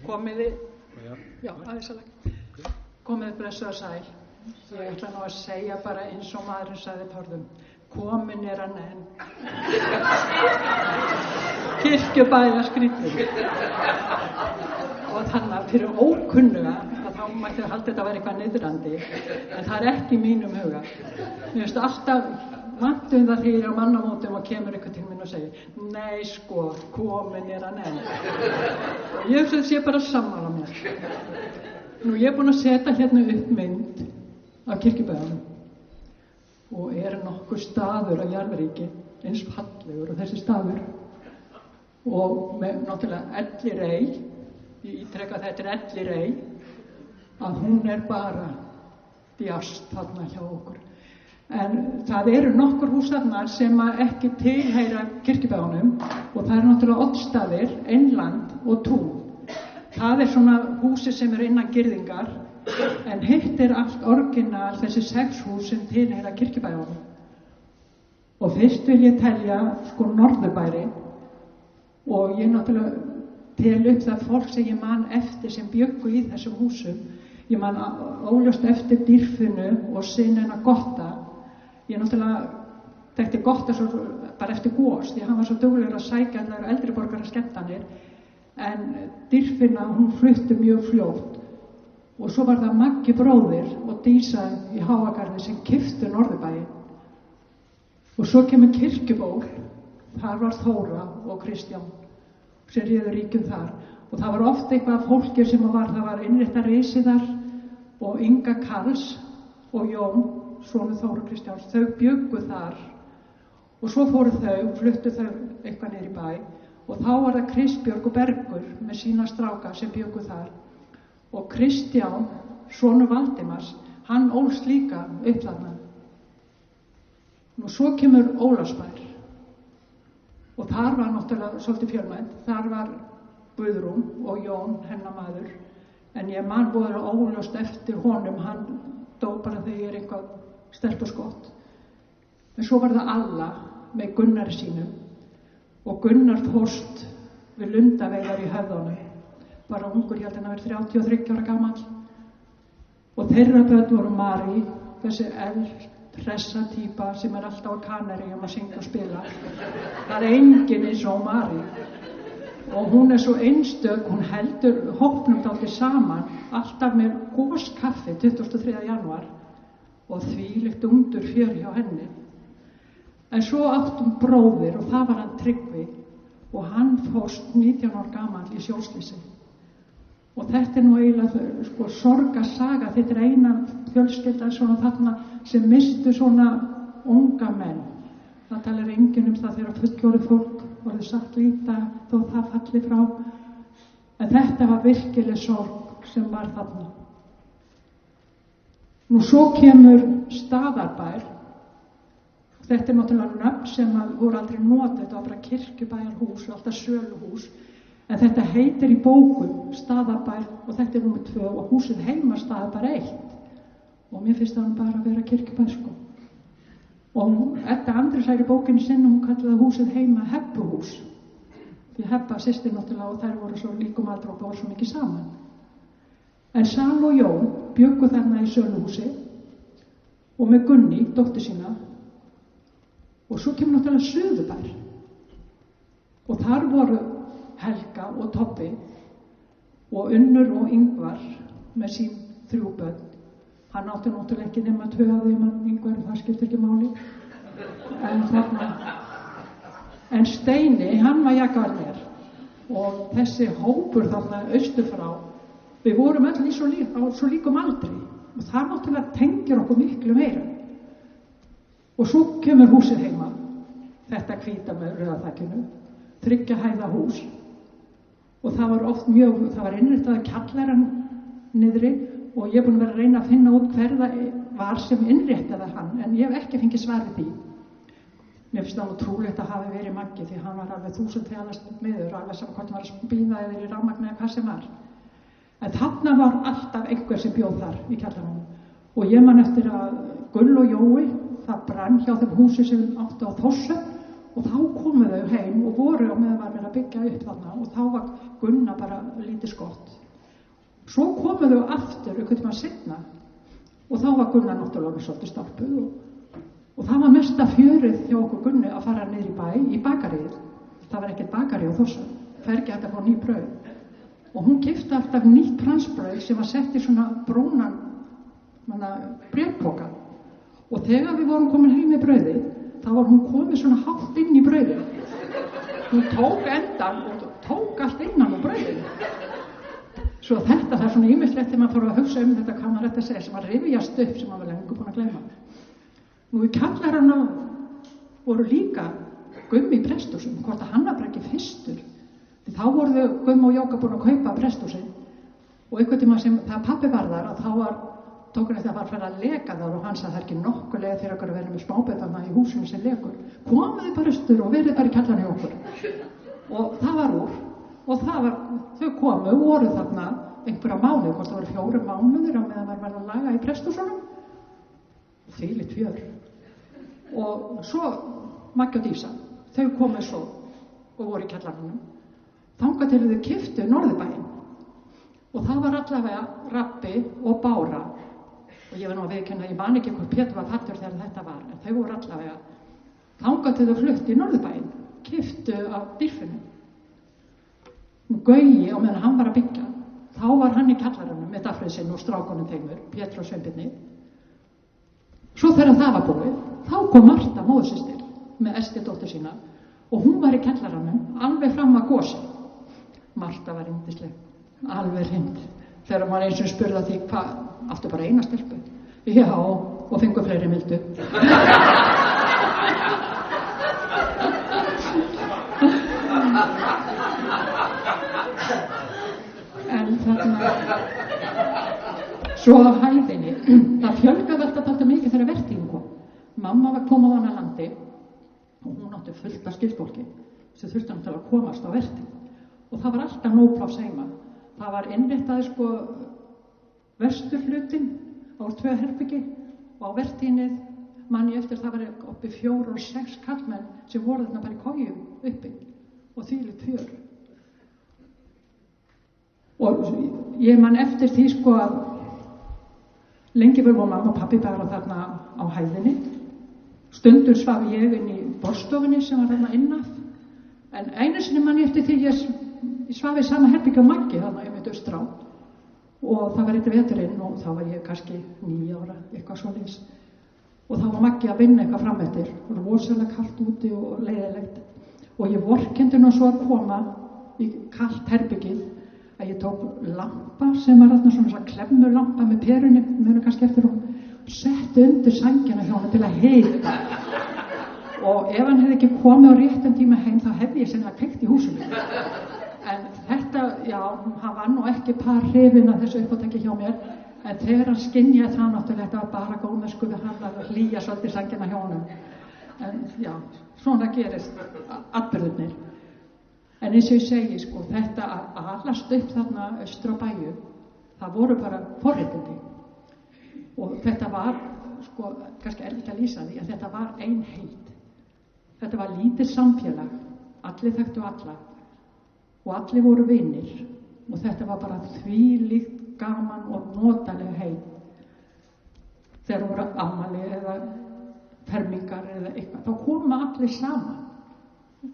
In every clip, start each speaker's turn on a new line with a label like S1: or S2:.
S1: Komiði, já, aðeins að lega. Komiði blessu og sæl. Ég ætla nú að segja bara eins og maðurinn sagði Þórðum. Komin hann enn. Kirkjubæja skrýtið. Og þannig að fyrir ókunnuga, þá mætti halda þetta að vera eitthvað niðrandi. En það ekki í mínum huga. Mér finnst alltaf vantum það þegar ég á mannamótum og kemur eitthvað til minn og segir nei sko, komin hann enn. Og ég sé bara sammála mér. Nú ég búin að setja hérna upp mynd af kirkjubæjanum og nokkur staður á jarðríki eins fallegur og þessi staður og með náttúrulega Ellirey, ég ítreka þetta Ellirey, að hún bara djast þarna hjá okkur. En það nokkur hús þarna sem ekki tilheyra kirkjubæjanum og það náttúrulega Oddstaðir, Einland og Tún. Það svona húsi sem innan girðingar, en hitt allt orginal þessi 6 hús sem tilheyra kirkjubæjanum. Og fyrst vil ég telja Norðurbæri og ég náttúrulega tel upp það fólk sem ég man eftir sem bjuggu í þessum húsum. Ég man óljóst eftir Dýrfinu og synina Gotta. Ég náttúrulega þekkti Gotta svo bara eftir gos, því hann var svo duglegur að sækja allar eldri borgara skemmtanir. En Dýrfinna, hún flutti mjög fljótt og svo var það Maggi bróðir og Dísa í Háagarði sem keyptu Norðurbæinn. Og svo kemur Kirkjuból, þar var Þóra og Kristján sem réðu ríkjum þar. Og það var oft eitthvað fólki sem það var Innrétta Risiðar og Inga Karls og Jón, sonur Þóra og Kristjáns, þau bjuggu þar. Og svo fóru fluttu þau eitthvað niður í bæ. Og þá var það Kristbjörg og Bergur með sína stráka sem bjuggu þar. Og Kristján, sonur Valdimars, hann ólst líka upp þarna. Nú svo kemur Ólafsbær. Og þar var náttúrulega svolítið fjölmennt. Þar var Guðrún og Jón, hennar maður. En ég man voru óljóst eftir honum, hann dó bara þegar ég eitthvað sterkt og skott. En svo var það Alla með Gunnari sínum. Og Gunnar fórst við Lundaveiðar í Höfðunum, bara ungur, ég held hann að vera 33 ára gamall. Og þeirra börn voru Mari, þessi hressa típa sem alltaf á Kanaríum að syngja og spila. Það enginn eins og Mari. Og hún svo einstök, hún heldur hópnum dálítið saman, alltaf með goskaffi 23. janúar og þvílíkt undur fjör hjá henni. En svo áttum bróðir og það var hann Tryggvi og hann fórst 19 ára gamall í sjóslýsi. Og þetta nú eiginlega sorgarsaga, þetta eina fjölskylda svona þarna sem mistu svona unga menn. Það talar enginn það þegar fullorðið fólk voru satt líta þó það falli frá. En þetta var virkileg sorg sem var þarna. Nú svo kemur Staðarbær. Þetta náttúrulega nöfn sem voru aldrei notað, þetta var bara kirkjubæjarhús og alltaf söluhús. En þetta heitir í bókum Staðarbær og þetta númer 2 og húsið heima Staðarbær 1. Og mér finnst það bara að vera kirkjubær Og Edda Andrésar í bókinni sinni, hún kallaði húsið heima Hebbuhús. Því Hebba systir náttúrulega og þær voru svo líkum aldrei og voru svo mikið saman. En Sal og Jón bjuggu þarna í söluhúsi og með Gunni, dóttur sína. Og svo kemur náttúrulega Suðurbær. Og þar voru Helga og Tobbi og Unnur og Ingvar með sín 3 börn. Hann átti náttúrulega ekki nema 2 af þeim að Ingvar, það skiptir ekki máli. En Steini, hann var jakaðar og þessi hópur þarna austur frá, við vorum öll svo líkum aldri og það náttúrulega tengir okkur miklu meira. Og svo kemur húsið heima, þetta hvíta með rauðaþakinu, 3 hæða hús og það var oft það var innréttað kjallarann niðri og ég búin að vera að reyna að finna út hver það var sem innréttaði hann, en ég hef ekki fengið svar við því. Mér finnst það nú trúlegt að hafi verið Maggi því hann var alveg 1000 telast meður, alveg saman hvort hann var að bíða eða í rafmagni eða hvað sem var. En þarna var alltaf einhver sem bjóð þar í kjallaranum og ég man eftir að Gull og Jói, það brann hjá þeim húsi sem áttu á Þórsöfn og þá komu þau heim og voru á meðan var verið að byggja upp þarna og þá var Gunna bara lítið skott. Svo komu þau aftur einhvern tímann seinna og þá var Gunna náttúrulega svolítið stálpuð og það var mesta fjörið hjá okkur Gunni að fara niður í bæ, í bakaríið. Það var ekkert bakarí á Þórsá, fer ekki hægt að fá ný brauð. Og hún keypti alltaf nýtt fransbrauð sem var sett í svona brúnan bréfpoka. Og þegar við vorum komin heim með brauðið, þá var hún komið svona hátt inn í brauðið. Hún tók endan og tók allt innan á brauðið. Svo þetta, það er svona ýmislegt þegar maður fór að hugsa þetta, hvað maður ætti að segja, sem að rifjast upp sem maður var lengur búin að gleyma. Nú í kjallarana voru líka Gummi í presthúsum, hvort að hann var bara ekki fyrstur. Þá voru Gummi og Jóka búin að kaupa presthúsin og einhvern tíma sem það pabbi var þar að þá tók hann eftir að fara að leka þar og hann sagði það er ekki nokkulega fyrir okkur að vera með smábetana í húsinu sem lekur. Komuði bara austur og verið bara í kjallarinn hjá okkur. Og það var úr og þau komu og voru þarna einhverja mánuði, hvort það voru 4 mánuðir á meðan maður var að laga í presthúsunum. Þvílíkt fjör. Og svo Maggi og Dísa, þau komu svo og voru í kjallarannum. Þangað til þau keyptu Norðurbæinn. Og það var allavega Rabbi og Bára. Og ég var nú að viðurkenna, ég man ekki hvort Pétur var fæddur þegar þetta var, en þau voru allavega. Þangað til þau fluttu í Norðurbæinn, keyptu af Dýrfinni. Gauji, á meðan hann var að byggja, þá var hann í kjallarannum með Dagfríði sinn og strákunum þeimur, Pétur og Sveinbirni. Svo þegar það var búið, þá kom Marta, móðursystir, með Esti dóttur sína og hún var í kjallarannum alveg fram að gosi. Marta var yndisleg, alveg hreint. Þegar maður eins og spurði að því, hvað, áttu bara eina stelpu? Já, og fengu fleiri mildu. En þarna, svo á hæðinni, það fjölgaði alltaf dálítið mikið þegar vertíðin kom. Mamma var komið á hana landi og hún átti fullt af skyldfólki sem þurfti hann til að komast á vertíð. Og það var alltaf nóg pláss heima. Það var innréttaði vesturhlutinn, það voru 2 herbyggi og á vertíðinni man ég eftir það var uppi 4 og 6 kallmenn sem voru þarna bara í kojum uppi og þvílíkt fjör. Og ég man eftir því að lengi voru mamma og pabbi bara þarna á hæðinni. Stundur svaf ég inn í borðstofunni sem var þarna innaf. En einu sinni man ég eftir því ég svaf í sama herbergi á Maggi þarna einmitt austur á. Og það var eitt veturinn og þá var ég kannski 9 ára, eitthvað svoleiðis. Og þá var Maggi að vinna eitthvað fram eftir. Það var rosalega kalt úti og leiðilegt. Og ég vorkenndi nú svo að koma í kalt herbergið að ég tók lampa sem var þarna svona klemmulampa með perunni, mjög kannski eftir og setti undir sængina hjá hann til að heita. Og ef hann hefði ekki komið á réttan tíma heim þá hefði ég sennilega kveikt í húsinu. En þetta, já, hann var nú ekki par hrifinn af þessu uppátæki hjá mér, en þegar hann skynjaði það náttúrulega, þetta var bara góðmennsku við hann að hlýja svolítið sængina hjá honum. En já, svona gerist atburðirnir. En eins og ég segi, þetta að alast upp þarna austur á bæju, það voru bara forréttindi. Og þetta var, kannski erfitt að lýsa því, að þetta var ein heild. Þetta var lítið samfélag, allir þekktu alla og allir voru vinir og þetta var bara þvílíkt gaman og notaleg heim. Þegar voru afmæli eða fermingar eða eitthvað, þá komu allir saman,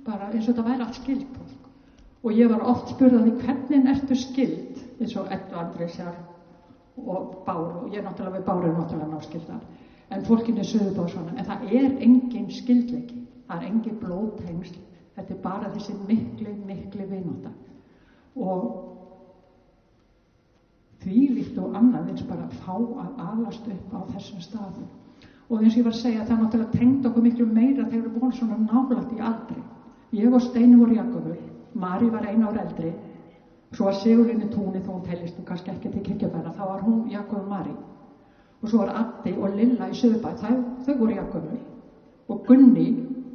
S1: bara eins og þetta væri allt skyldfólk. Og ég var oft spurð að því hvernig ertu skyld, eins og Eddu Andrésar og Báru, og ég náttúrulega við Báru náttúrulega náskildar, en fólkinni sögðu bara svona, en það er engin skyldleiki, það er engin blóðtengsl, þetta er bara þessi mikli vinátta. Og þvílíkt og annað eins bara að fá að alast upp á þessum staðum. Og eins og ég var að segja, það náttúrulega tengd okkur miklu meira þegar við vorum svona nálægt í aldri. Ég og Steini voru Jakobur, Mari var 1 ár eldri, svo var Sigurlín í Túni þó hún teljist nú kannski ekki til Kirkjubæra, þá var hún Jakob og Mari. Og svo var Addi og Lilla í Suðurbæ, þau voru Jakobur. Og Gunni,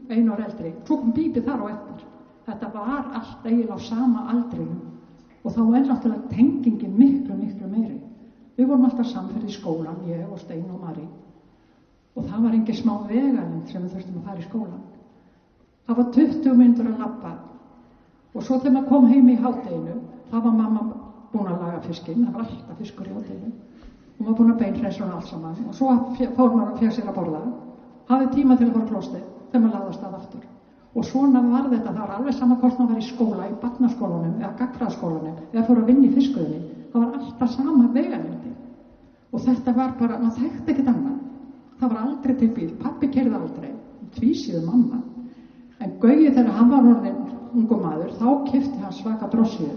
S1: 1 ár eldri, svo kom Bíbi þar á eftir. Þetta var allt eiginlega á sama aldrinum. Og þá er náttúrulega tengingin miklu meiri. Við vorum alltaf samferð í skólan, ég og Stein og Mari. Og það var engin smá vegalengd sem við þurftum að fara í skólan. Það var 20 mínútur að labba og svo þegar maður kom heim í hádeginu, þá var mamma búin að laga fiskinn, það var alltaf fiskur í hádeginu. Hún var búin að beinhreinsa hann allt saman og svo fór maður og fékk sér að borða. Hafði tíma til að fara á klósettið þegar maður lagði af stað aftur. Og svona var þetta, það var alveg sama hvort maður var í skóla, í barnaskólanum eða gagnfræðaskólanum eða fór að vinna í fiskveiðinni. Það var alltaf sama vegalengdi. Og þetta var bara, maður þekkti ekkert annað. Það var aldrei til bíl, pabbi keyrði aldrei, tvísíðu mamma. En Gauji þegar hann var orðinn ungur maður, þá keypti hann svaka drossíu,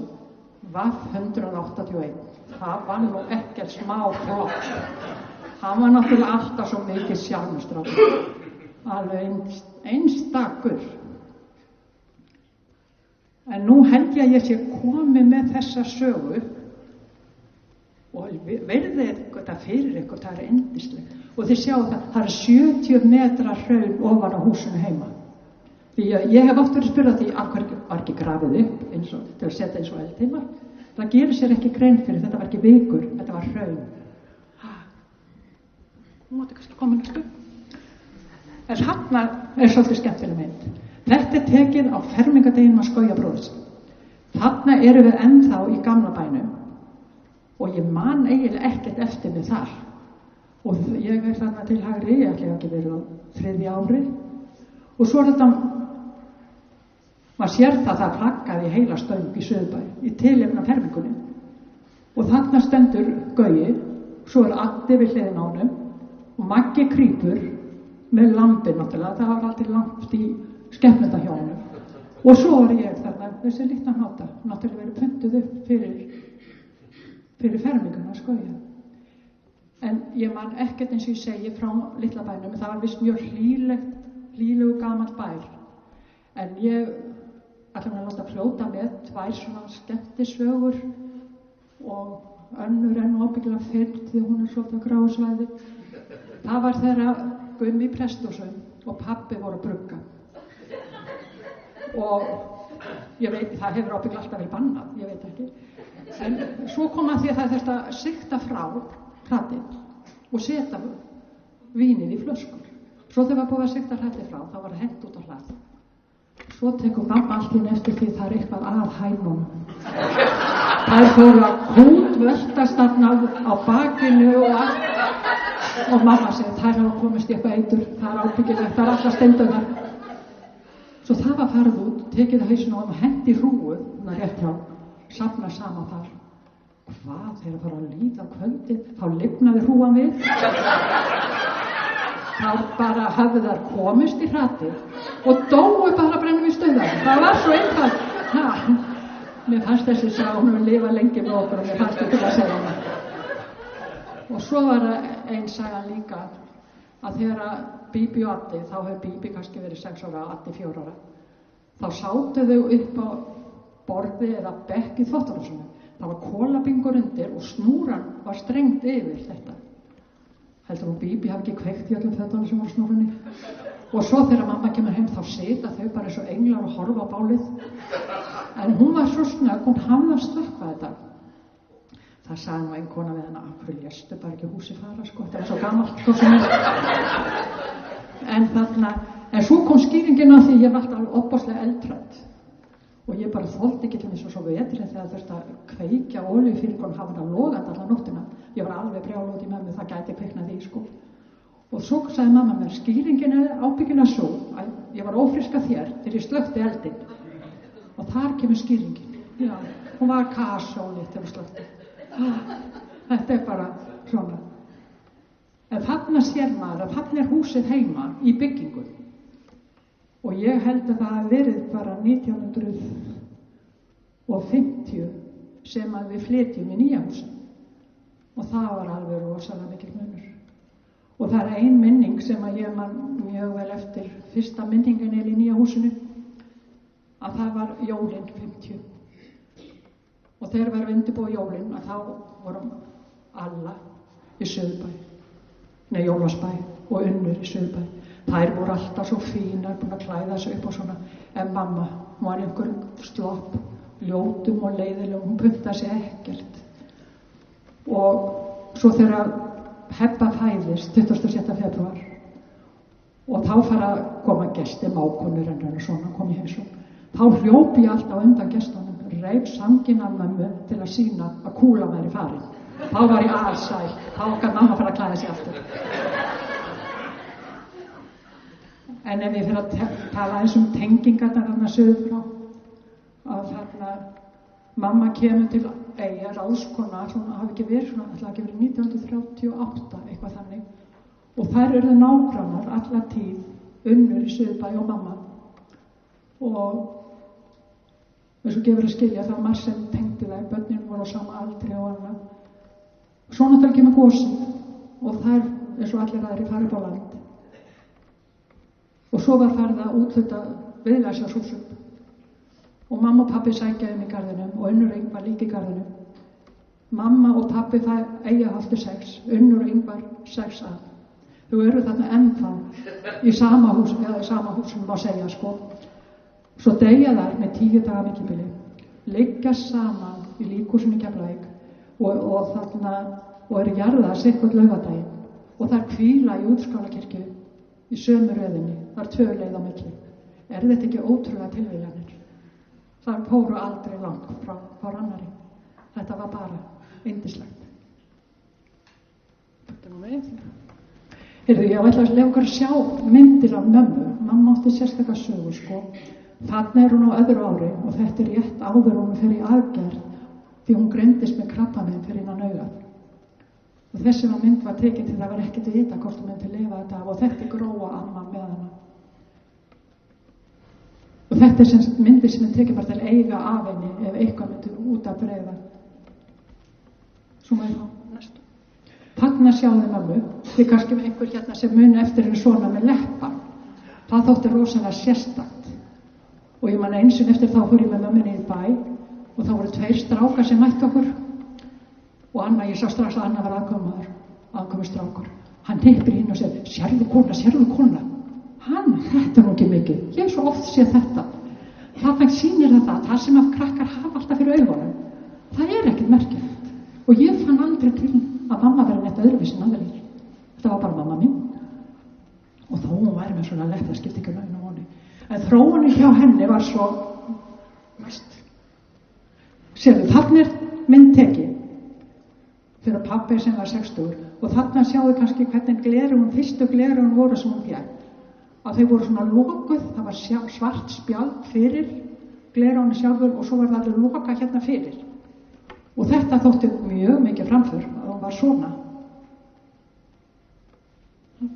S1: VAF 181. Það var nú ekkert smá flott. Hann var náttúrulega alltaf svo mikið sjálfstrákur, alveg einstakur. En nú held ég að ég sé komið með þessa sögu og verðið þetta fyrir ykkur, það yndislegt. Og þið sjáu það 70 metra hraun ofan á húsinu heima. Því ég hef oft verið að spyrja því af hverju var ekki grafið upp eins og til að setja eins og eldheimar. Það gerir sér ekki grein fyrir, þetta var ekki vikur, þetta var hraun. Nú mátti kannski koma næstu. En þarna svolítið skemmtileg mynd. Þetta tekið á fermingardeginum að Skauja bróðurs. Þarna erum við ennþá í gamla bænum og ég man eiginlega ekkert eftir mig þar. Og ég þarna til hægri, ég ætla ekki verið á 3. ári. Og svo þetta, maður sér það flaggaði í heila stöng í Suðurbæ, í tilefni af fermingunni. Og þarna stendur Gauji, svo Addi við hliðina á honum og Maggi krýpur með lambi náttúrulega, það var aldrei lampt í skepnunda hjá honum. Og svo var ég þarna, þessi litla hnáta, náttúrulega verið pöntuð upp fyrir ferminguna að Skauja. En ég man ekkert eins og ég segi frá litla bænum, það var vist mjög hlýlegu gamall bær. En ég ætla mér að láta fljóta með 2 svona skemmtisögur og önnur enn ábyggilega fyrr því hún svolítið á gráu svæði. Það var þegar Gummi í Presthúsum og pabbi voru að brugga. Og ég veit, það hefur ábyggilega alltaf verið bannað, ég veit ekki. En svo kom að því að það þurfti að sigta frá hratið og setja vínið í flöskur. Svo þegar var búið að sigta hratið frá, þá var það hent út á hlað. Svo tekur mamma allt inn eftir því það eitthvað að hænunum. Það fóru að kútveltast þarna á bakinu og allt. Og mamma segir, þær hafa komist í eitthvað eitur, það ábyggilegt, það alltaf stenduðar. Svo það var farið út, tekið að hausinu á og hendi hrúu, rétt hjá, safna saman þar. Hvað, þeir að fara að líða á kvöldið, þá lifnaði hrúan við. Þá bara hafði þær komist í hratið og dóu bara brennum í stöðar. Það var svo einfalt. Mér fannst þessi saga, hún hefur lifað lengi með okkur og mér fannst þetta að segja hana. Og svo var ein saga líka að þegar Bíbi og Addi, þá hefur Bíbi kannski verið 6 ára, Addi 4 ára, þá sátu þau upp á borði eða bekk í þvottahúsinu. Það var kolabingur undir og snúran var strengt yfir þetta. Heldur hún Bíbi hafi ekki kveikt í öllum fötunum sem voru snúrunni. Og svo þegar mamma kemur heim þá sita þau bara eins og englar og horfa á bálið. En hún var svo snögg, hún hafði að slökkva þetta. Það sagði nú ein kona við hana, af hverju léstu bara ekki húsi fara, sko, þetta er svo gamalt, svo sem en svo kom skýringin á því ég var alltaf opaslega eldrædd. Og ég bara þoldi ekki til þess svo veturinn þegar þurfti að kveikja olíufylgurinn hafa hann logandi alla nóttina. Ég var alveg brjáluð út í mömmu, það gæti kviknað í, sko. Og svo sagði mamma mér, skýringin er ábyggilega svo að ég var ófríska þér þegar ég slökkti eldinn. Og þar kemur skýringin. Já, hún var kasóli þegar ég slökkti. Þetta er bara svona. En þarna sér maður að þarna er húsið heima í byggingu. Og ég held að það hafi verið bara 1950 sem að við flytjum í nýja húsið. Og það var alveg rosalega mikill munur. Og það er ein minning sem að ég man mjög vel eftir fyrsta minningin í nýja húsinu. Að það var jólin 50. Og þegar við erum undirbúið jólin að þá vorum alla í Suðurbæ. Nei, Jólasbæ og Unnur í Suðurbæ. Þær voru alltaf svo fínar, búin að klæða sig upp og svona. En mamma, hún var einhverjum slopp, ljótum og leiðilegum, hún puntaði sig ekkert. Og svo þegar Hebba fæðist 27. febrúar og og þá fara að koma gestir, mákonur en svona kom ég heimsókn. Þá hljóp ég alltaf undan gestunum, reif sanginn af mömmu til að sýna að kúla væri farin. Þá var ég alsæl, þá kann mamma fara að klæða sig aftur. En ef ég fyrir að tala eins tengingarnar þarna suður frá, að þarna mamma kemur til Eyja, ráðskona, svona hafi ekki verið svona, ætlaði ekki verið 1938, eitthvað þannig. Og þær urðu nágrannar alla tíð, Unnur í Suðbæ og mamma. Og eins og gefur að skilja, það var margt sem tengdi þær, börnin voru á sama aldri og annað. Svo náttúrulega kemur gosið og þær, eins og allir aðri, farið á land. Og svo var farið að úthluta viðlæsjarshúsum. Og mamma og pabbi sækja í garðinum og Unnur og Ingvar líka í garðinum. Mamma og pabbi það Eyja haldi 6, Unnur og Ingvar 6 að. Þau eru þarna ennþá í sama húsum, eða í sama húsum má segja sko. Svo deyja þær með 10 daga millibili, liggja saman í líkhúsinu í Keflavík og þarna og eru jarðar sitthvort laugardaginn og þær hvíla í Útskálakirkju í sömu röðinni, það er 2 leið á milli. Er þetta ekki ótrúlega tilviljanir? Það fóru aldrei langt frá annari. Þetta var bara yndislegt. Þetta er nú með. Heyrðu, ég ætla að leyfa ykkur að sjá myndir af mömmu. Mamma átti sérstaklega sögu, sko. Þarna er hún á öðru ári og þetta er rétt áður hún fer í aðgerð því hún greindist með krabbamein fyrir innan augað. Og þessi mynd var tekin til það var ekkert að vita hvort hún myndi lifa þetta af og þetta er Gróa amma með hana. Og þetta er sem myndir sem er tekið bara til eiga af henni ef eitthvað myndi út að breiða. Svo maður þá næstu. Þarna sjáðu mömmu, því kannski með einhver hérna sem muni eftir henni svona með leppa. Það þótti rosalega sérstakt. Og ég man einsinn eftir þá fór ég með mömmunni í bæ og þá voru 2 strákar sem mætti okkur. Og Anna, ég sá strax að Anna var aðkomu strákur. Hann hnippir hinn og segir, sérðu kona? Hann, þetta er nú ekki mikið. Ég hef svo oft séð þetta. Það sýnir það sem að krakkar hafa alltaf fyrir augunum. Það er ekkert merkilegt. Og ég fann aldrei til að mamma verið neitt öðruvísi en aðrir. Þetta var bara mamma mín. Og þó hún væri með svona lett, það skipti ekki laun á honi. En þróunin hjá henni var svo mest. Sérðu, þarna er mynd tekið fyrir pabbi sem var 60 og þarna sjáðu kannski hvernig fyrstu gleraugun voru sem hún fékk. Að þau voru svona lokuð, það var svart spjald fyrir gleraugunni sjálfur og svo var það alveg loka hérna fyrir. Og þetta þótti mjög mikið framför að hún var svona.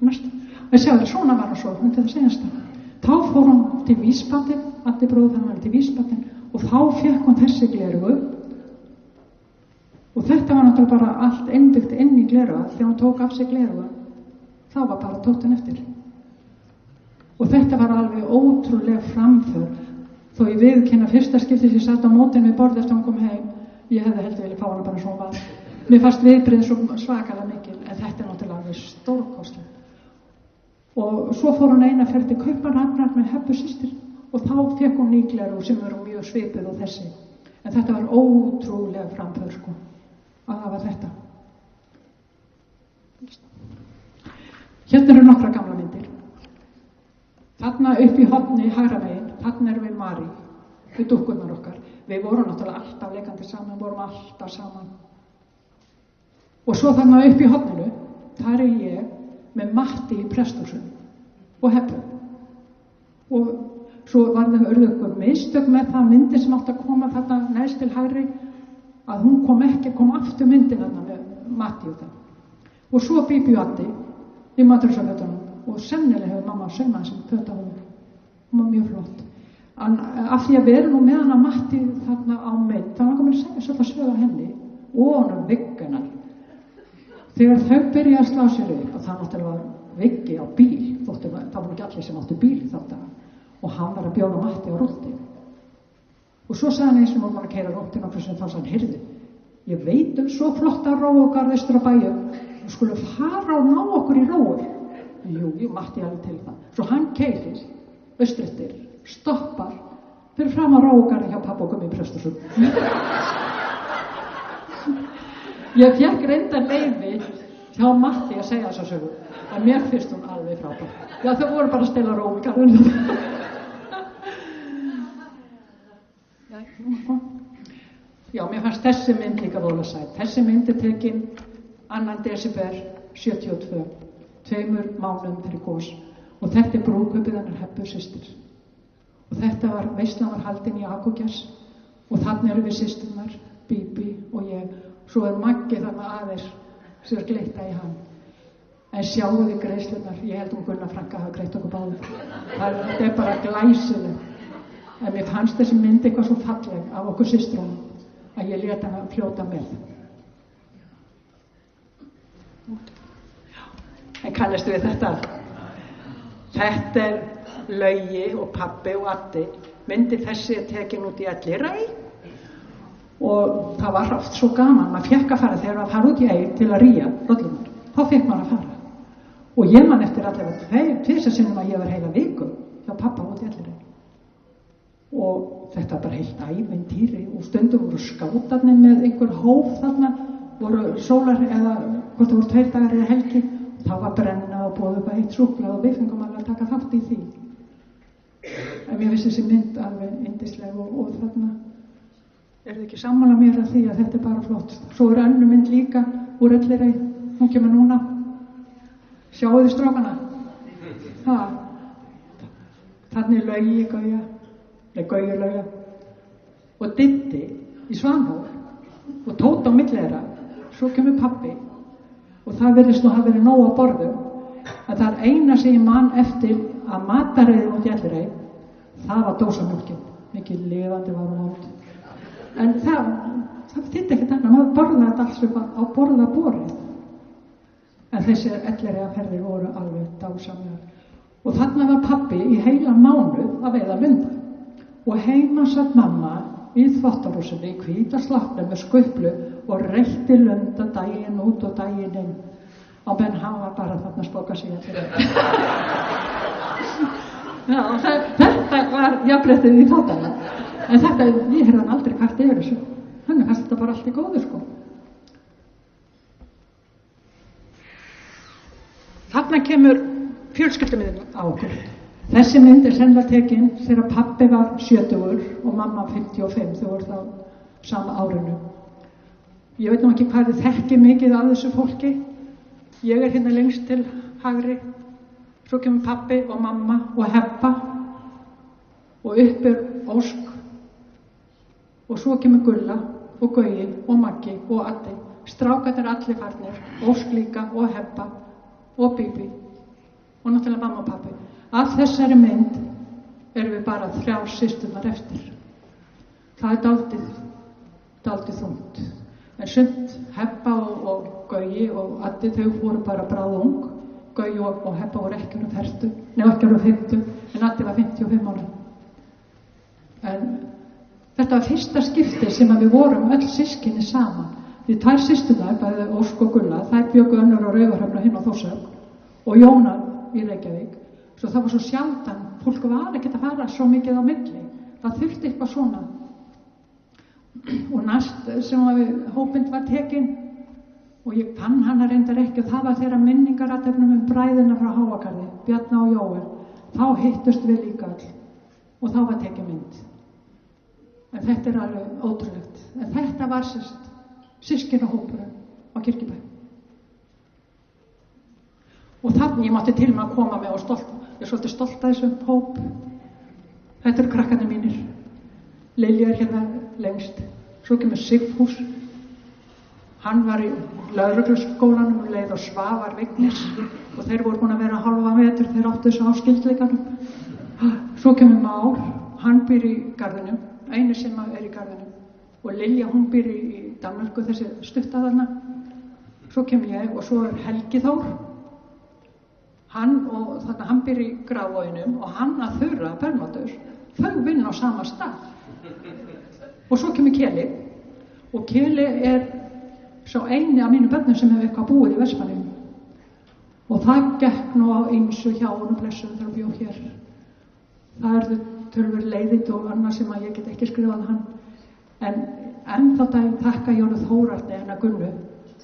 S1: Næstu. En sjáðu, svona var hún svo, hún til það segjast það. Þá fór hún til Vísbandin, Addi bróðir hann var til Vísbandin og þá fékk hún þessi gleraugu. Og þetta var náttúrulega bara allt innbyggt inn í glerauga. Þegar hún tók af sig glerauga, þá var bara tóttin eftir. Og þetta var alveg ótrúlega framför. Þó ég viðurkenni fyrsta skipti sem ég satt á mótinu við borð eftir hún kom heim, ég hefði heldur vilja fá hana bara svona var. Mér fannst viðbrigðið svo svakalega mikil, en þetta er náttúrulega alveg stórkostlegt. Og svo fór hún eina ferð til Kaupmannahafnar með Hebbu systir og þá fékk hún ný gleraugu sem eru mjög svipuð og þessi. En þetta var ótrúlega framför, sko. Að það var þetta. Hérna eru nokkra gamla myndir. Þarna upp í horni hægra megin, þarna erum við Mari, við dúkkurnar okkar. Við vorum náttúrulega alltaf leikandi saman, vorum alltaf saman. Og svo þarna upp í horninu, þar er ég með Matti í presthúsinu og Hebbu. Og svo var það urðu mistök með það myndin sem átti að koma þarna neðst til hægri, að hún kom aftur myndin þarna með Matti og það. Og svo Bíbí og Addi í matrisafötunum og sennilega hefur mamma saumað sem föta hún var mjög flott. Af því að við erum nú með hana Matti þarna á mynd, þá var komin að segja svolítið sögða henni og honum Viggunar. Þegar þau byrja að slá sér upp, og það náttúrulega var Viggi á bíl, það voru ekki allir sem áttu bíl þetta, og hann var að bjóða Matti á rúntinn. Og svo sagði hann eins og voru að keyra rúntinn okkur sem þá sagði hann, heyrðu, ég veit svo flotta róugarð austur á bæjum, og skulum fara og ná okkur í róur. Jú, Matti alveg til það. Svo hann keyrir austrettir, stoppar, fyrir fram á róugarði hjá pabba og gummi í presthúsinu. Ég fékk reyndar leyfi þá Matti að segja þessa sögu að mér finnst hún alveg frábær. Já, þau voru bara að stela róm í garðinum. Já, mér fannst þessi mynd líka voðalega sæt. Þessi mynd er tekin 2. desember 72, 2 mánuðum fyrir gos, og þetta er brúðkaupið hennar Hebbu systir. Og þetta veislan var haldin í Akurgjars, og þannig erum við systurnar, Bíbí og ég. Svo er Maggi þarna aðeins sem er gleita í hann. En sjáu þið greiðslurnar, ég held Gunnar Franka hafa greitt okkur báðum. Þetta er bara glæsileg. En mér fannst þessi mynd eitthvað svo falleg af okkur systrunum að ég lét hana fljóta með. En kannast við þetta? Þetta er Laugi og pabbi og Addi. Myndi þessi er tekin út í Elliræ og það var oft svo gaman. Maður fékk að fara þegar maður fara út í Eyr til að ríja rollurnar. Þá fékk maður að fara. Og ég man eftir allavega tvisvar sinnum að ég var heila viku hjá pappa út í Elliræ. Og þetta var bara heilt ævintýri og stundum voru skátarnir með einhver hóf þarna, voru sólar eða hvort það voru 2 dagar eða helgi. Það var brenna og búið upp að eitt súkkulaði og við fengum alveg að taka þátt í því. En mér finnst þessi mynd alveg yndisleg og þarna er þið ekki sammála mér að því að þetta er bara flott. Svo er önnur mynd líka úr Elliræ, hún kemur núna. Sjáu þið strákana? Þannig Laugi Gauja Lauga og Diddi í Svanhól og Tóta á milli þeirra. Svo kemur pabbi og það virðist nú hafa verið nóg á borðum, að það er eina sem ég man eftir að matareiðin út í Elliræ, það var dósamjólkin. Mikið lifandi var hún átt. En það þýddi ekkert annað, maður borðaði þetta alls upp á borðaborðið. En þessi Elliræjarferðir voru alveg dásamlegar. Og þarna var pabbi í heila mánuð að veiða lunda. Og heima satt mamma í þvottarhúsinu í hvíta sloppnum með skutlu og reytti lunda daginn út og daginn inn. Og menn hann var bara þarna að spóka sig Elliræ. Já, þetta var jafnréttið í þáttanna. En þetta, ég heyrði hann aldrei hvert yfir þessu. Þannig fannst þetta bara allt í góðu, sko. Þarna kemur fjölskyldumyndin á okkur. Þessi mynd er sennilega tekin þegar pabbi var 70 og mamma 55, þau voru þá sama árinu. Ég veit nú ekki hvað þið þekki mikið af þessu fólki. Ég er hérna lengst til hægri. Svo kemur pabbi og mamma og Hebba og upp er Ósk og svo kemur Gulla og Gauji og Maggi og Addi. Strákarnir allir farnir, Ósk líka og Hebba og Bíbí og náttúrulega mamma og pabbi. Af þessari mynd erum við bara 3 systurnar eftir. Það er dálítið þungt. En sumt, Hebba og Gauji og Addi, þau voru bara bráðung. Gauji og Hebba voru ekki á fertu, ekki á 50, en Addi var 55 ára. En þetta var fyrsta skipti sem að við vorum öll systkini saman. Við 2 systurnar, bæði Ósk og Gulla, þær bjuggu önnur á Raufarhöfn og hinn á Þórshöfn og Jóna í Reykjavík. Svo það var svo sjaldan, fólk var ekkert að fara svo mikið á milli. Það þurfti eitthvað svona. Og næst sem við hópind var tekin, og ég fann hana reyndar ekki, og það var þeirra minningarathöfnum bræðina frá Háagarði, Bjarna og Jóel. Þá hittust við líka öll og þá var tekin mynd. En þetta er alveg ótrúlegt. En þetta var systkinahópurinn á Kirkjubæ. Og þannig ég mátti til með að koma með og stolt. Ég er svolítið stolt að þessum hóp. Þetta eru krakkarnir mínir. Lilja er hérna lengst. Svo kemur Sigfús. Hann var í lögregluskólanum og leið og Svavar Vignis og þeir voru búin að vera hálfa vetur þeir áttu þessu á skyldleikanum. Svo kemur Már, hann býr í garðinum, einu sem er í garðinum, og Lilja, hún býr í Danmörku, þessi stutta þarna. Svo kemur ég og svo er Helgi Þór. Hann býr í Grafoynum og hann að Þura Bernóttur, þau vinna á sama stað. Og svo kemur Keli og Keli er svo eini af mínu börnum sem hefur eitthvað búið í Vestmannaeyjum. Og það gekk nú á ýmsu hjá honum blessuðum þegar hann bjó hér. Það eru tölvur leiðindi og annað sem að ég get ekki skrifað hann. En ennþá dag þakka ég honum Þórarni hennar Gunnu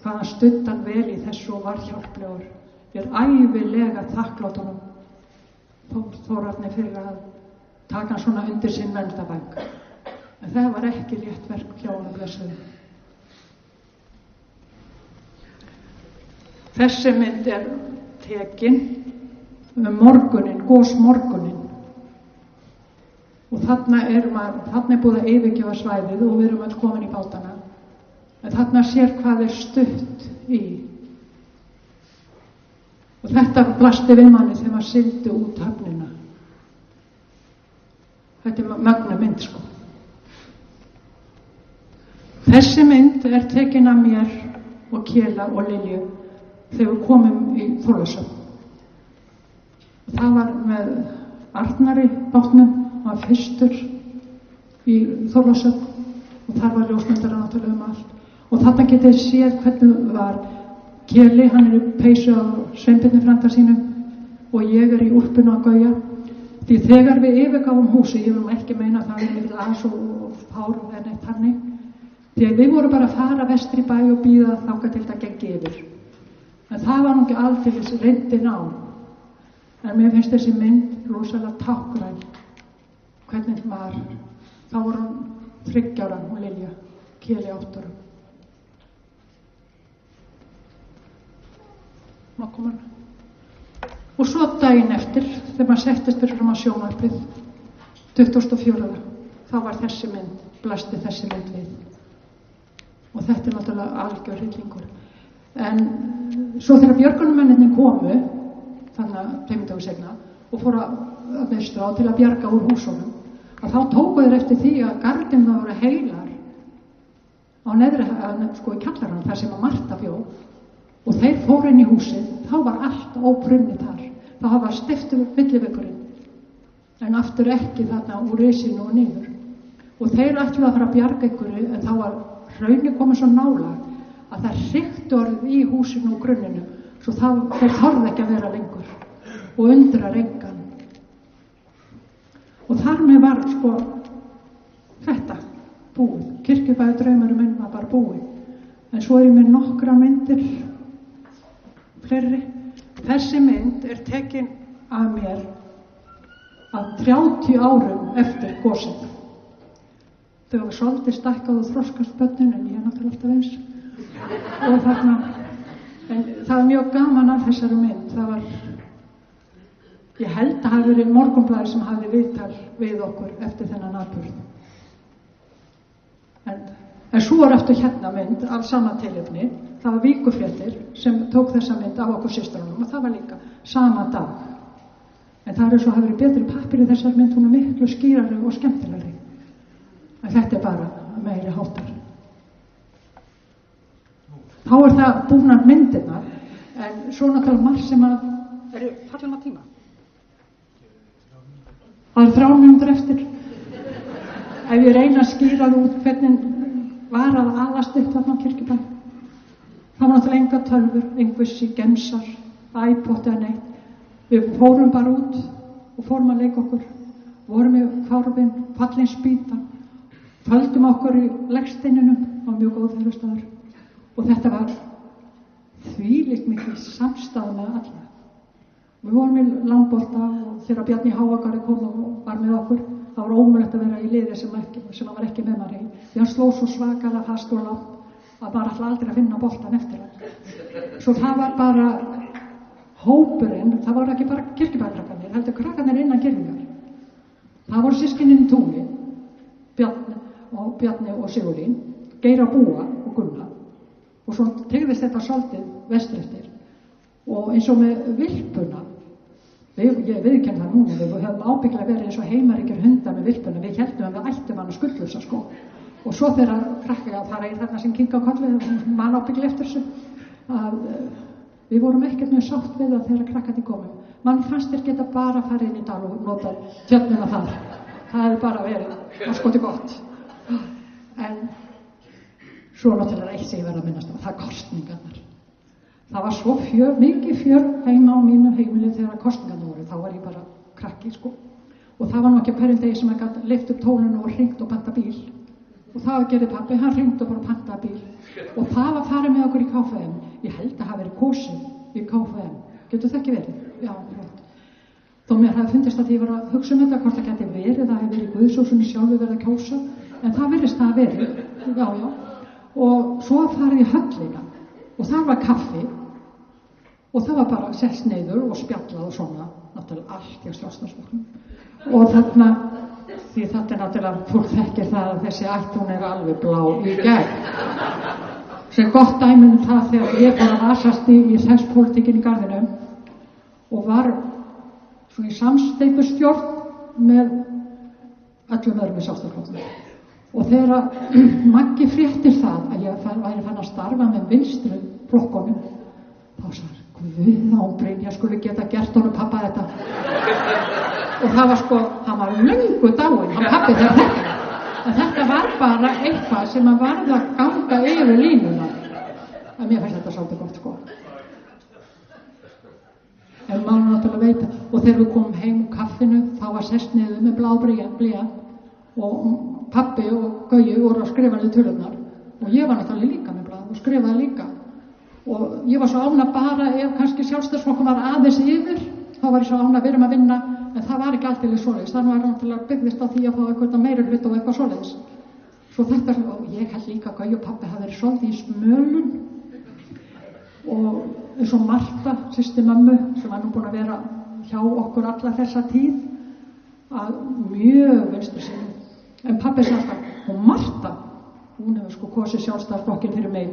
S1: hvað hann studdi hann vel í þessu og var hjálplegur. Ég ævilega þakklátt honum Þórarni fyrir að taka hann svona undir sinn verndarvæng. En það var ekki létt verk hjá honum blessuðum. Þessi mynd tekin morguninn, gósmorguninn. Og þarna er búið að yfirgefa svæðið og við erum öll komin í bátana. En þarna sér hvað stutt í. Og þetta blasti við manni þegar maður sigldi út höfnina. Þetta mögnu mynd, sko. Þessi mynd tekin af mér og Kela og Lilju þegar við komum í Þorlákshöfn. Það var með Arnari bátnum, hann var fyrstur í Þorlákshöfn og þar var ljósmyndari náttúrulega allt. Og þarna getið séð hvernig var Keli, hann í peysu á Sveinbirni frænda sínum og ég í úlpunu að Gauja. Því þegar við yfirgáfum húsi, ég vil ekki meina það mikil as og hár en eitt hannig, því að við vorum bara að fara vestur í bæ og bíða þangað til það gekk yfir. En það var nú ekki aldeilis reyndin á. En mér finnst þessi mynd rosalega táknræn. Hvernig var, þá var hún 3 ára, hún Lilja, Keli 8 ára. Og svo daginn eftir, þegar maður settist fyrir fram á sjónvarpið, 24. þá var þessi mynd, blasti þessi mynd við. Og þetta náttúrulega algjör hryllingur. En svo þegar björgunarmennirnir komu, þannig að 2 daga seinna, og fóru að vestra á til að bjarga úr húsunum, að þá tóku þeir eftir því að gardinnar voru heilar á neðri, sko í kjallarann, þar sem að Marta bjó. Og þeir fóru inn í húsið, þá var allt óbrunnið þar. Það var stiftur millivegurinn, en aftur ekki þarna úr risinu og niður. Og þeir ætluðu að fara að bjarga einhverju, en þá var hraunið komið svo nála að það hrikti orðið í húsinu og grunninu, svo þeir þorðu ekki að vera lengur og undrar engan. Og þar með var sko þetta búið. Kirkjubæði draumurinn minn var bara búið. En svo ég með nokkra myndir, fleiri. Þessi mynd tekin af mér að 30 árum eftir gosið. Þau var svolítið stækkað og þroskast börnin, en ég náttúrulega alltaf eins. Og þarna, en það var mjög gaman af þessari mynd. Það var, ég held að hafi verið Morgunblaðið sem hafi viðtal við okkur eftir þennan atburð. En svo aftur hérna mynd af sama tilefni. Það var Víkurfréttir sem tók þessa mynd af okkur systrunum og það var líka sama dag. En það svo hafi verið betri pappir í þessar mynd, hún miklu skýrari og skemmtilegri. En þetta bara meiri háttar. Þá það búnar myndirnar, en svo náttúrulega margt sem að, fallum að tíma? Það 3 mínútur eftir. Ef ég reyna að skýra út hvernig var að alast upp þarna á Kirkjubæ. Það var náttúrulega enga tölvur, engvissi, gemsar, iPod eða neitt. Við fórum bara út og fórum að leika okkur. Vorum í Kvarfinn, fallin spýta, földum okkur í legsteininum á mjög góð ferðustæður. Og þetta var þvílíkt mikil samstæða með alla. Við vorum í langbolta og þegar Bjarni Háakari kom og var með okkur, það var ómögulegt að vera í liði sem hann var ekki með maður í. Því hann sló svo svakalega fast og lágt að maður ætla aldrei að finna boltan eftir hann. Svo það var bara hópurinn, það voru ekki bara kirkjubækrakkarnir, heldur krakkarnir innan kirkjubækar. Það voru systkinin í Túni, Bjarni og Sigurlín, Geir að Búa og Gunna. Og svo tegðist þetta svolítið vestur eftir. Og eins og með vilpuna, ég viðurkenni það núna, við höfum ábyggilega verið eins og heimaríkir hundar með vilpuna, við héldum að við ættum hann að skuldlausa sko. Og svo þegar krakka, það þarna sem kinka á kolli, mann ábyggilega eftir þessu, að við vorum ekkert mjög sátt við það þegar krakkandi komum. Mann fannst þeir geta bara farið inn í dal og nota tjöfnina þar. Það hefði bara verið skoti gott. En svo náttúrulega eitt sem ég verið að minnast á, það kosningarnar. Það var svo mikið fjör heima á mínu heimili þegar kosningarnar voru. Þá var ég bara krakki sko. Og það var nú ekki hverjum degi sem ég gat lyft upp tólinu og hringt og banta bíl. Og það gerði pabbi, hann hringdi og bara pantaði bíl. Og það var farið með okkur í KFM. Ég held að hafa verið kosið í KFM. Getur það ekki verið? Já, flott. Þó mér hafði fundist að ég var að hugsa þetta, hvort það geti verið, það hefði verið í Guðshúsinu sjálfu verið að kjósa. En það virðist það að verið. Já. Og svo farið í höllina. Og þar var kaffi. Og það var bara sett niður og spjallað og svona. Náttúrulega allt í Sjálfstæðisflokknum. Og þarna, því þetta náttúrulega, fólk þekkir það að þessi ætt, hún alveg blá í gegn. Sem gott dæmi það þegar ég fór að vasast í þess pólitíkin í Garðinum og var svona í samsteypustjórn með öllum öðrum í Sjálfstæðisflokknum. Og þegar Maggi fréttir það að ég væri fann að starfa með vinstri flokkunum, þá sagði Guð á Brynja skuli geta gert honum pappa þetta. Og það var hann var löngu dáinn, hann pabbi þegar þetta. En þetta var bara eitthvað sem að varð að ganga yfir línuna. En mér finnst þetta svolítið gott En maður náttúrulega veit að, og þegar við komum heim úr kaffinu, þá var sest niður með blá blýant og pabbi og Gauji voru að skrifa niður tölurnar. Og ég var náttúrulega líka með blað og skrifaði líka. Og ég var svo ánægð bara ef kannski Sjálfstæðisflokkur var aðeins yfir, þá var ég svo ánægð við erum að vinna, en það var ekki alltaf svoleiðis. Það var náttúrulega byggðist á því að fá eitthvað meiri hlut og eitthvað svoleiðis. Svo þetta, og ég held líka að Gauji og pabbi hafi verið svolítið í smölun og eins og Marta, systir mömmu, sem var nú búin að vera hjá okkur alla þessa tíð, að mjög vinstri sinni. En pabbi sagði alltaf, og Marta, hún hefur kosið Sjálfstæðisflokkinn fyrir mig.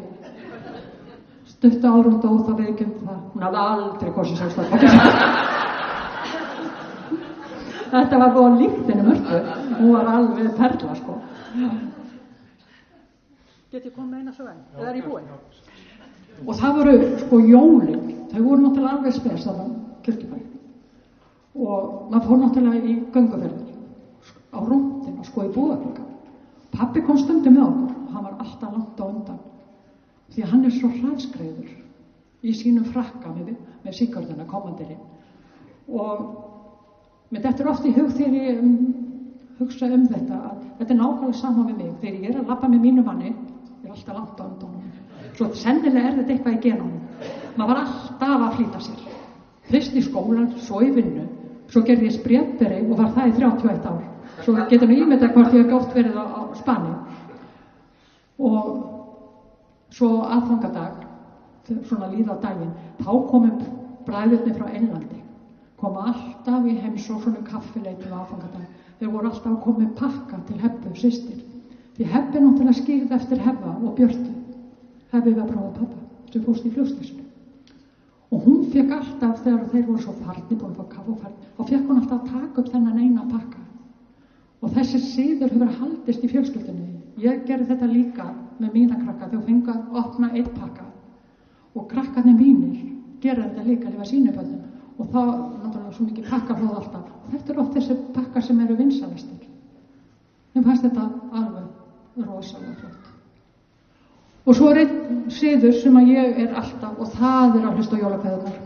S1: Stuttu ára og dó þá viðurkenndi það. Hún hafði aldrei kosið Sjálfstæðisflokkinn. Þetta var búin líkt henni mörgu. Hún var alveg perla, Get ég komið eina svo enn? Eða ég búin? Og það voru jólin. Þau voru náttúrulega alveg spes þarna Kirkjubæ. Og maður fór náttúrulega í gönguferðir á rúndina, í Búðaglugga. Pabbi kom stundum með okkur og hann var alltaf langt á undan. Því að hann svo hraðskreiður í sínum frakka með sígaretuna, kommandirinn. Og mér dettur oft í hug þegar ég hugsa þetta að þetta nákvæmlega sama með mig. Þegar ég að labba með mínu manni, ég alltaf langt á undan honum. Svo sennilega þetta eitthvað í genunum. Maður var alltaf að flýta sér. Fyrst í skólan, svo í vinnu. Svo gerði ég spréttberi og var það í 31 ár. Svo getur nú ímyndað hvort ég hef oft verið á Spani. Og svo aðfangadag, svona líða daginn, þá komum bræðurnir frá Englandi. Koma alltaf í heimsókn svona kaffileitum aðfangadag. Þeir voru alltaf að koma með pakka til Hebbu, systir. Því Hebbi náttúrulega skýrði eftir Hebba og Björtu. Hebbi var bróðir pabba, sem fórst í flugslysinu. Og hún fekk alltaf, þegar þeir voru svo farnir, búin að fá kaffi og farnir, þá fekk hún alltaf að taka upp þennan eina pakka. Og þessi siður hefur haldist í fjölskyldunni. Ég gerði þetta líka með mína krakka, þau fengu að opna einn pakka. Og krakkarnir mínir gera þetta líka lífa sínuböldum. Og þá náttúrulega svo mikið pakkaflóð alltaf. Og þetta oft þessi pakkar sem eru vinsælastir. Mér fannst þetta alveg rosalega flott. Og svo einn siður sem að ég alltaf, og það að hlusta á jólakveðurnar.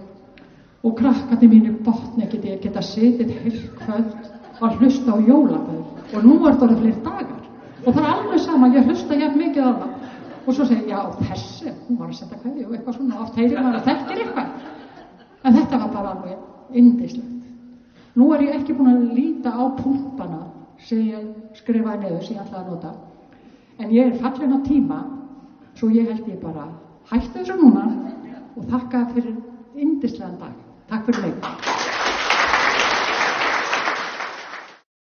S1: Og krakkarnir mínir botni geta setið heilt kvöld að hlusta á jólakveður. Og nú það fleiri dagar. Og það alveg sama, ég hlusta jafn mikið á það. Og svo segi ég, já þessi, hún var að senda kveðju og eitthvað svona, oft heyrir maður að þekkir eitthvað. En þetta var bara alveg yndislegt. Nú ég ekki búin að líta á púmpana sem ég skrifaði niður, sem ég ætlaði að nota. En ég fallin á tíma, svo ég held ég bara hætti þessu núna og þakka fyrir yndislegan dag. Takk fyrir mig.